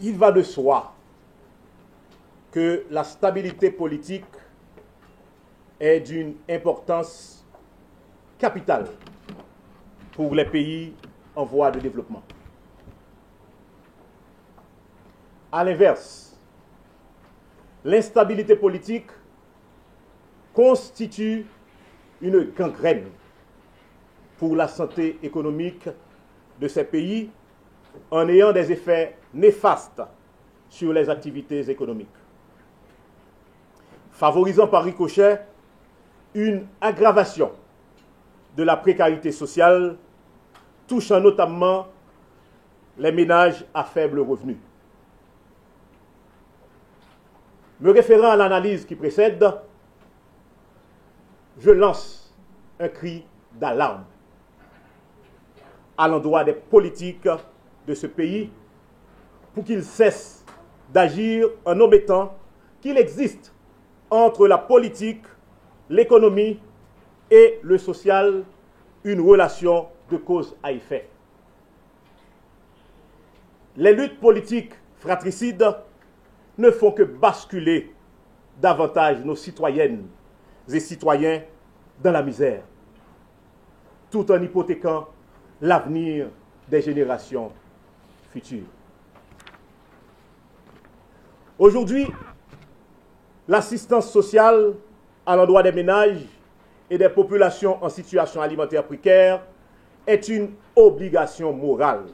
Il va de soi que la stabilité politique est d'une importance capitale pour les pays en voie de développement. À l'inverse, l'instabilité politique constitue une gangrène pour la santé économique de ces pays en ayant des effets néfastes sur les activités économiques, favorisant par ricochet une aggravation de la précarité sociale, touchant notamment les ménages à faible revenu. Me référant à l'analyse qui précède, je lance un cri d'alarme à l'endroit des politiques de ce pays pour qu'ils cessent d'agir en omettant qu'il existe entre la politique, l'économie et le social une relation de cause à effet. Les luttes politiques fratricides ne font que basculer davantage nos citoyennes et citoyens dans la misère, tout en hypothéquant l'avenir des générations futures. Aujourd'hui, l'assistance sociale à l'endroit des ménages et des populations en situation alimentaire précaire est une obligation morale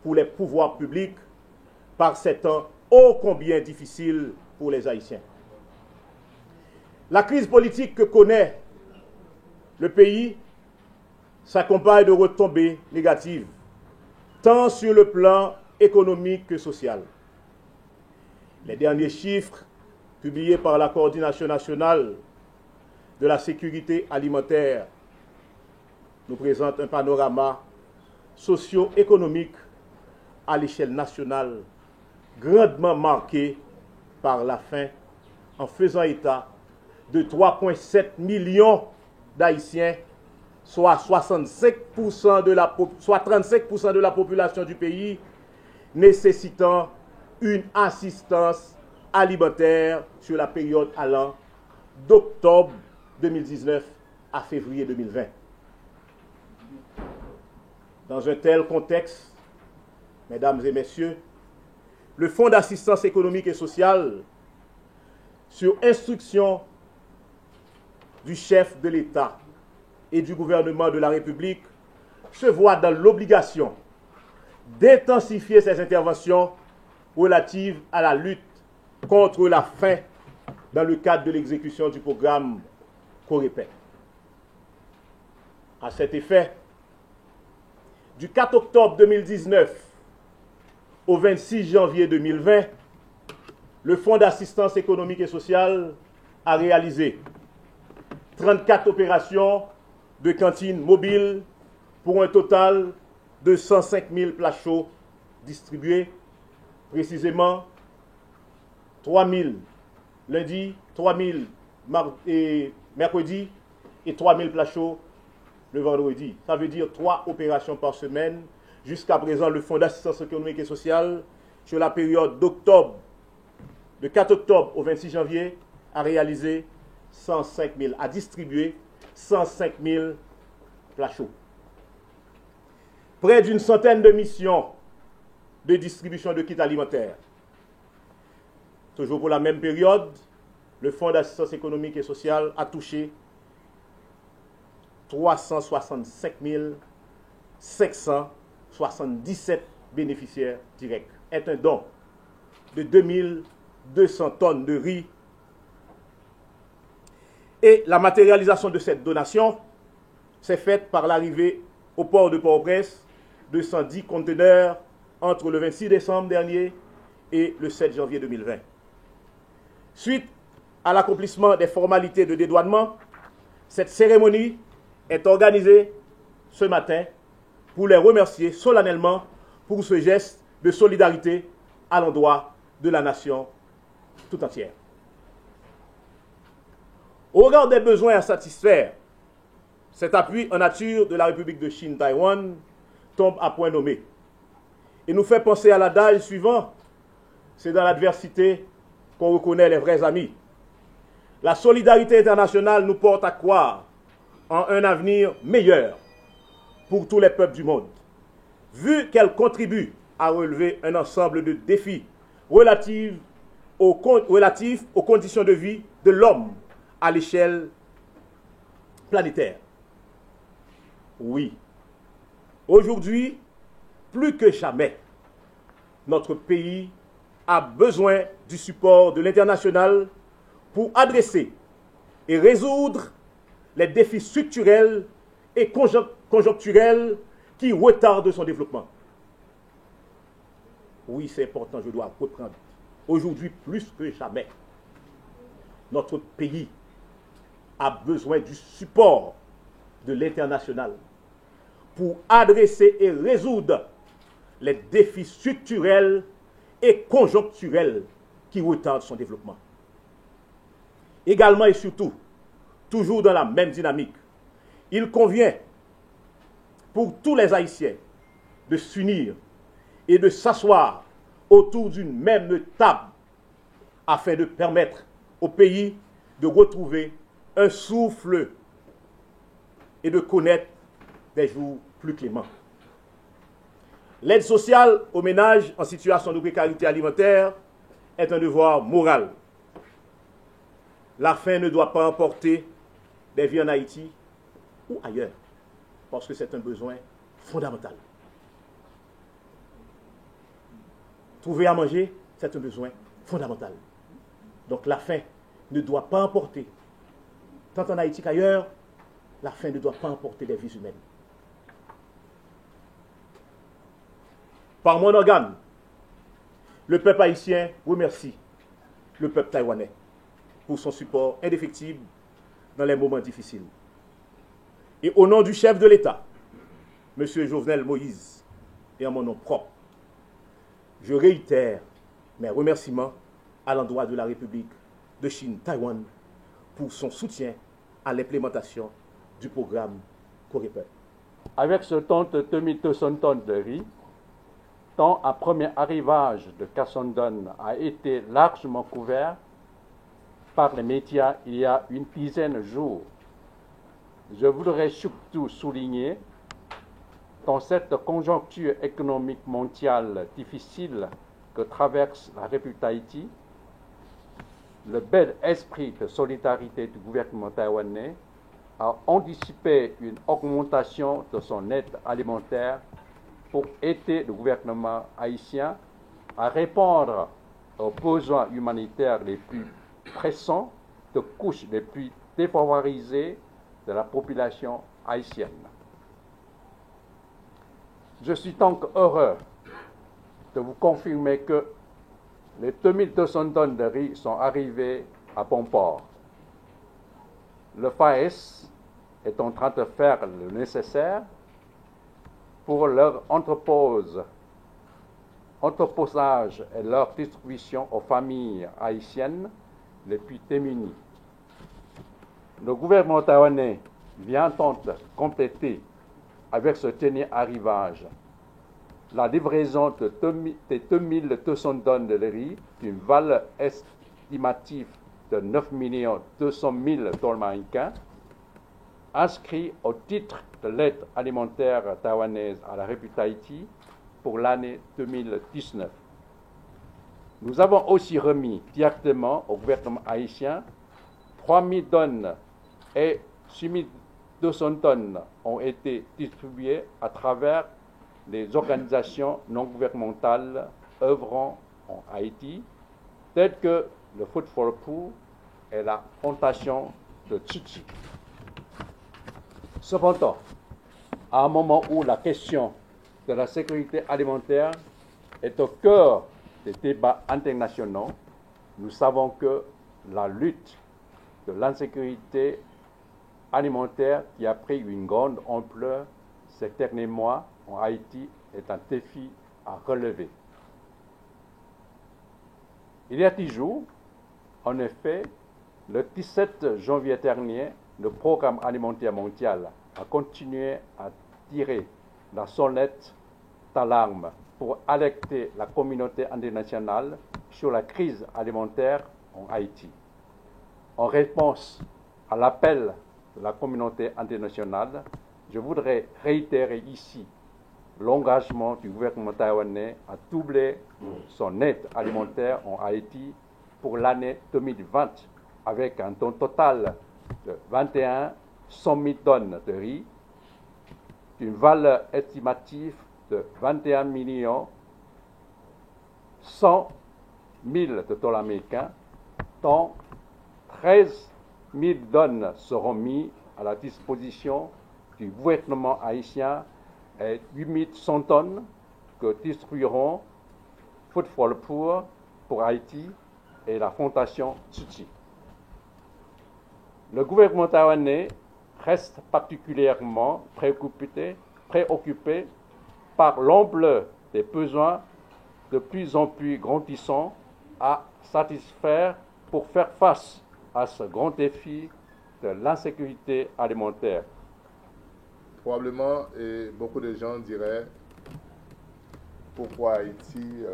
pour les pouvoirs publics par ces temps ô combien difficiles pour les Haïtiens. La crise politique que connaît le pays s'accompagne de retombées négatives, tant sur le plan économique que social. Les derniers chiffres publiés par la Coordination nationale de la sécurité alimentaire nous présentent un panorama socio-économique à l'échelle nationale grandement marqué par la faim, en faisant état de 3,7 millions d'Haïtiens, soit 35% de la population du pays, nécessitant une assistance alimentaire sur la période allant d'octobre 2019 à février 2020. Dans un tel contexte, mesdames et messieurs, le Fonds d'assistance économique et sociale, sur instruction du chef de l'État et du gouvernement de la République, se voit dans l'obligation d'intensifier ses interventions relatives à la lutte contre la faim dans le cadre de l'exécution du programme Corépet. À cet effet, du 4 octobre 2019 au 26 janvier 2020, le Fonds d'assistance économique et sociale a réalisé 34 opérations de cantines mobiles pour un total de 105 000 plats chauds distribués, précisément 3 000 lundi, 3 000 mercredi et 3 000 plats chauds le vendredi. Ça veut dire 3 opérations par semaine. Jusqu'à présent, le Fonds d'assistance économique et sociale, sur la période d'octobre, de 4 octobre au 26 janvier, a réalisé 105 000, a distribué 105 000 plats chauds. Près d'une centaine de missions de distribution de kits alimentaires. Toujours pour la même période, le Fonds d'assistance économique et sociale a touché 365 577 bénéficiaires directs. Est un don de 2200 tonnes de riz. Et la matérialisation de cette donation s'est faite par l'arrivée au port de Port-au-Prince de 110 conteneurs entre le 26 décembre dernier et le 7 janvier 2020. Suite à l'accomplissement des formalités de dédouanement, cette cérémonie est organisée ce matin pour les remercier solennellement pour ce geste de solidarité à l'endroit de la nation tout entière. Au regard des besoins à satisfaire, cet appui en nature de la République de Chine-Taïwan tombe à point nommé et nous fait penser à l'adage suivant: c'est dans l'adversité qu'on reconnaît les vrais amis. La solidarité internationale nous porte à croire en un avenir meilleur pour tous les peuples du monde, vu qu'elle contribue à relever un ensemble de défis relatifs aux conditions de vie de l'homme à l'échelle planétaire. Oui, aujourd'hui, plus que jamais, notre pays a besoin du support de l'international pour adresser et résoudre les défis structurels et conjoncturels qui retardent son développement. Oui, c'est important, je dois reprendre. Aujourd'hui, plus que jamais, notre pays a besoin du support de l'international pour adresser et résoudre les défis structurels et conjoncturels qui retardent son développement. Également et surtout, toujours dans la même dynamique, il convient pour tous les Haïtiens de s'unir et de s'asseoir autour d'une même table afin de permettre au pays de retrouver un souffle et de connaître des jours plus cléments. L'aide sociale aux ménages en situation de précarité alimentaire est un devoir moral. La faim ne doit pas emporter des vies en Haïti ou ailleurs, parce que c'est un besoin fondamental. Trouver à manger, c'est un besoin fondamental. Donc la faim ne doit pas emporter, tant en Haïti qu'ailleurs, la faim ne doit pas emporter des vies humaines. Par mon organe, le peuple haïtien remercie le peuple taïwanais pour son support indéfectible dans les moments difficiles. Et au nom du chef de l'État, M. Jovenel Moïse, et en mon nom propre, je réitère mes remerciements à l'endroit de la République de Chine-Taïwan pour son soutien à l'implémentation du programme Coréper. Avec ce ton de 2200 tonnes de riz, tant un premier arrivage de Cassandone a été largement couvert par les médias il y a une dizaine de jours. Je voudrais surtout souligner, dans cette conjoncture économique mondiale difficile que traverse la République d'Haïti, le bel esprit de solidarité du gouvernement taïwanais a anticipé une augmentation de son aide alimentaire pour aider le gouvernement haïtien à répondre aux besoins humanitaires les plus pressants de couches les plus défavorisées de la population haïtienne. Je suis donc heureux de vous confirmer que les 2200 tonnes de riz sont arrivées à bon port. Le FAES est en train de faire le nécessaire pour leur entreposage et leur distribution aux familles haïtiennes les plus démunies. Le gouvernement taïwanais vient donc compléter avec ce dernier arrivage la livraison de 2200 tonnes de riz d'une valeur estimative de 9 200 000 $ américains, inscrit au titre de l'aide alimentaire taïwanaise à la République d'Haïti pour l'année 2019. Nous avons aussi remis directement au gouvernement haïtien 3 000 tonnes et 6 200 tonnes ont été distribuées à travers les organisations non gouvernementales œuvrant en Haïti, telles que le Food for the Poor et la Fondation de Tchutchi. Cependant, à un moment où la question de la sécurité alimentaire est au cœur des débats internationaux, nous savons que la lutte de l'insécurité alimentaire qui a pris une grande ampleur ces derniers mois en Haïti est un défi à relever. Il y a 10 jours, en effet, le 17 janvier dernier, le Programme alimentaire mondial a continué à tirer la sonnette d'alarme pour alerter la communauté internationale sur la crise alimentaire en Haïti. En réponse à l'appel de la communauté internationale, je voudrais réitérer ici l'engagement du gouvernement taïwanais à doubler son aide alimentaire en Haïti pour l'année 2020, avec un don total de 100 000 tonnes de riz, d'une valeur estimative de 21 100 000 de dollars américains, dont 13 000 tonnes seront mises à la disposition du gouvernement haïtien et 8 100 tonnes que distribueront Food for the Poor pour Haïti et la Fondation Tzu Chi. Le gouvernement taïwanais reste particulièrement préoccupé par l'ampleur des besoins de plus en plus grandissants à satisfaire pour faire face à ce grand défi de l'insécurité alimentaire. Probablement, et beaucoup de gens diraient pourquoi Haïti,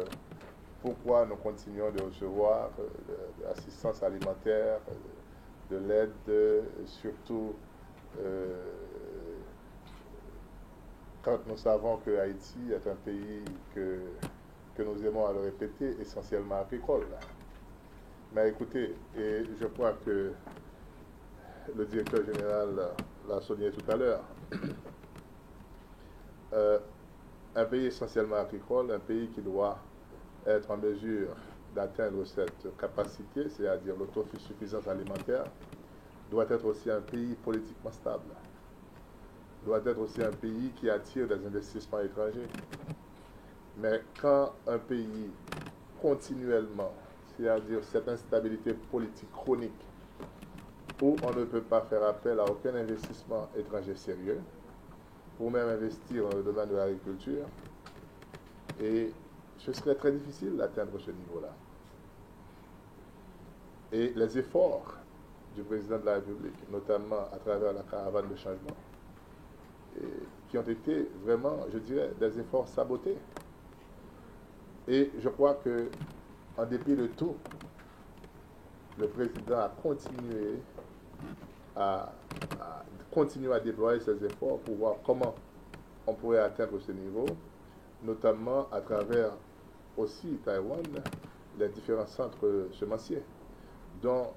pourquoi nous continuons de recevoir de l'assistance alimentaire, de l'aide, surtout quand nous savons que Haïti est un pays que nous aimons à le répéter, essentiellement agricole. Mais écoutez, et je crois que le directeur général l'a souligné tout à l'heure, un pays essentiellement agricole, un pays qui doit être en mesure d'atteindre cette capacité, c'est-à-dire l'autosuffisance alimentaire, doit être aussi un pays politiquement stable, doit être aussi un pays qui attire des investissements étrangers. Mais quand un pays continuellement, c'est-à-dire cette instabilité politique chronique, où on ne peut pas faire appel à aucun investissement étranger sérieux, pour même investir dans le domaine de l'agriculture, et ce serait très difficile d'atteindre ce niveau-là. Et les efforts du président de la République, notamment à travers la caravane de changement, qui ont été vraiment, je dirais, des efforts sabotés. Et je crois que, en dépit de tout, le président a continué à déployer ses efforts pour voir comment on pourrait atteindre ce niveau, notamment à travers aussi Taïwan, les différents centres semenciers, dont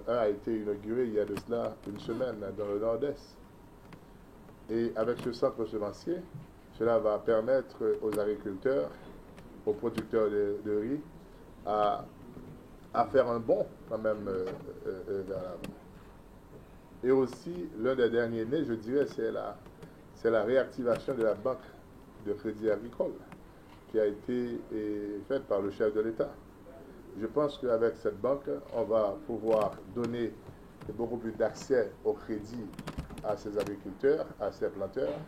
un a été inauguré il y a de cela une semaine dans le nord-est. Et avec ce centre semencier, cela va permettre aux agriculteurs, aux producteurs de riz, à faire un bond quand même vers l'avant. Et aussi, l'un des derniers nés, je dirais, c'est la réactivation de la banque de crédit agricole qui a été faite par le chef de l'État. Je pense qu'avec cette banque, on va pouvoir donner beaucoup plus d'accès au crédit à ces agriculteurs, à ces planteurs,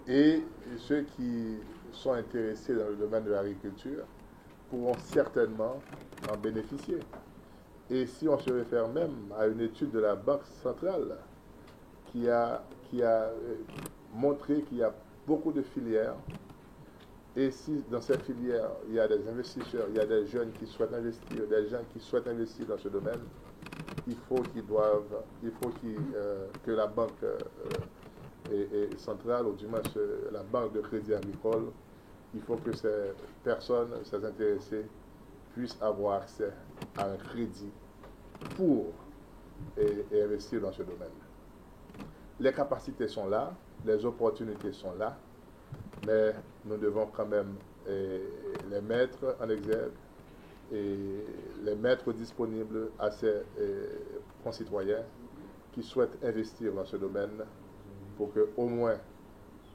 et ceux qui sont intéressés dans le domaine de l'agriculture pourront certainement en bénéficier. Et si on se réfère même à une étude de la Banque centrale qui a montré qu'il y a beaucoup de filières, et si dans cette filière il y a des investisseurs, il y a des jeunes qui souhaitent investir, des gens qui souhaitent investir dans ce domaine, il faut que la banque centrale, ou du moins la banque de crédit agricole, il faut que ces personnes, ces intéressés, puissent avoir accès à un crédit pour investir dans ce domaine. Les capacités sont là, les opportunités sont là, mais nous devons quand même les mettre en exergue et les mettre disponibles à ces concitoyens qui souhaitent investir dans ce domaine pour qu'au moins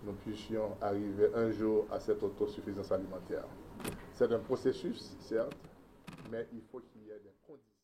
nous puissions arriver un jour à cette autosuffisance alimentaire. C'est un processus, certes, mais il faut qu'il y ait des conditions.